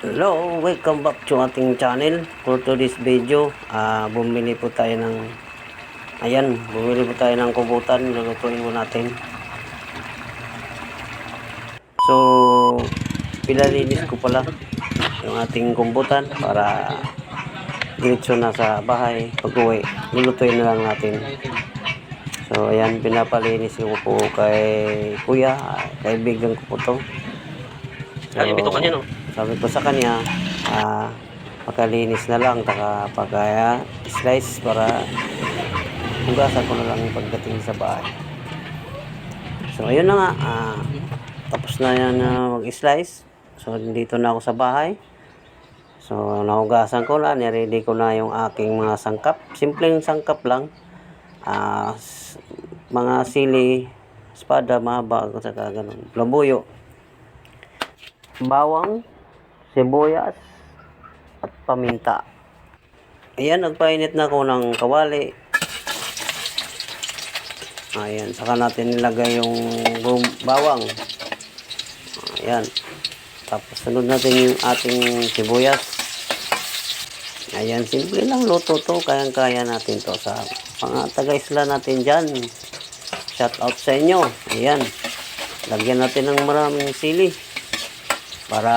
Hello, welcome back to ating channel. For today's video, bumili po tayo ng kubutan. Lulutuin mo natin. So, pinalinis ko pala yung ating kubutan para diretso na sa bahay. Pag uwi, lulutuin na lang natin. So, ayan, pinapalinis ko po kay kuya, kaibigan ko po to. So, sabi ko sa kanya, pakalinis na lang, taka slice para hugasan ko na lang pagdating sa bahay. So, ayun na nga, tapos na yan mag-slice. So, dito na ako sa bahay. So, nahugasan ko na, niready ko na yung aking mga sangkap. Simpleng sangkap lang. Mga sili, espada, mahaba, at saka ganun. Labuyo, bawang, sibuyas, at paminta. Ayan, nagpainit na ako ng kawali. Ayan, saka natin nilagay yung bawang. Ayan. Tapos sunod natin yung ating sibuyas. Ayan, simple lang luto to. Kayang-kaya natin to sa mga taga-isla natin dyan. Shout out sa inyo. Ayan. Lagyan natin ng maraming sili para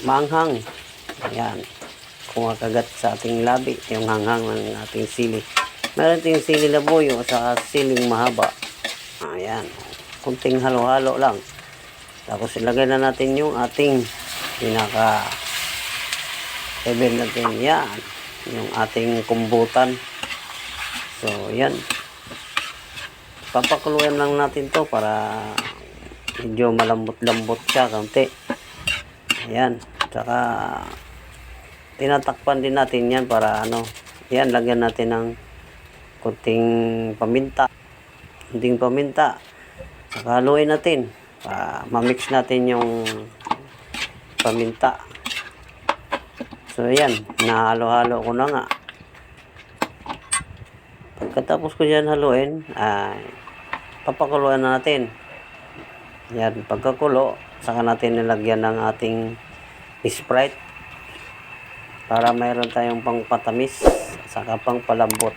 maanghang. Ayan. Kung makagat sa ating labi, yung hanghang ng ating sili. Meron tayong sili labuyo sa siling mahaba. Ayan. Kunting halo-halo lang. Tapos ilagay na natin yung ating pinaka-level natin. Yan. Yung ating kumbutan. So, yan. Papakuluan lang natin to para medyo malambot-lambot siya kaunti. Ayan. Saka tinatakpan din natin yan para yan, lagyan natin ng kunting paminta. Kunting paminta. Saka haluin natin para ma-mix natin yung paminta. So ayan, nahalo-halo ko na nga. Pagkatapos ko dyan haluin, papakuluan na natin. Yan, pagkakulo, saka natin nilagyan ng ating Sprite para mayroon tayong pangpatamis saka pangpalambot.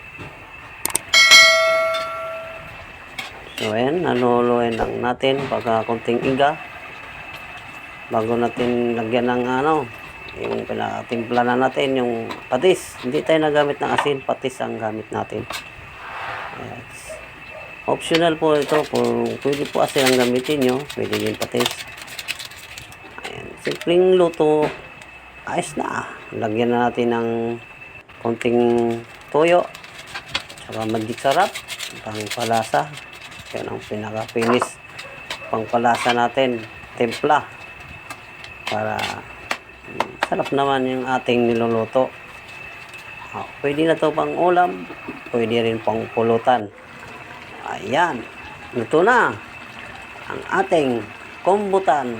So ayan, haluin lang natin pagka kunting iga bago natin lagyan ng yung pinatimpla na natin yung patis. Hindi tayo nagamit ng asin, patis ang gamit natin. Yes. Optional po ito, pwede po asin ang gamitin nyo, pwede din patis. Ayan, simpleng luto, ayos na. Lagyan na natin ng konting toyo, saka magic sarap, pangpalasa. Yan ang pinaka-finish pangpalasa natin, templa, para sarap naman yung ating niluluto. Pwede na to pang ulam, pwede rin pang pulutan. Ayan, luto na ang ating kumbutan.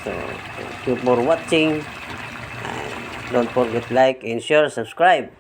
So, thank you for watching. And don't forget like and share, subscribe.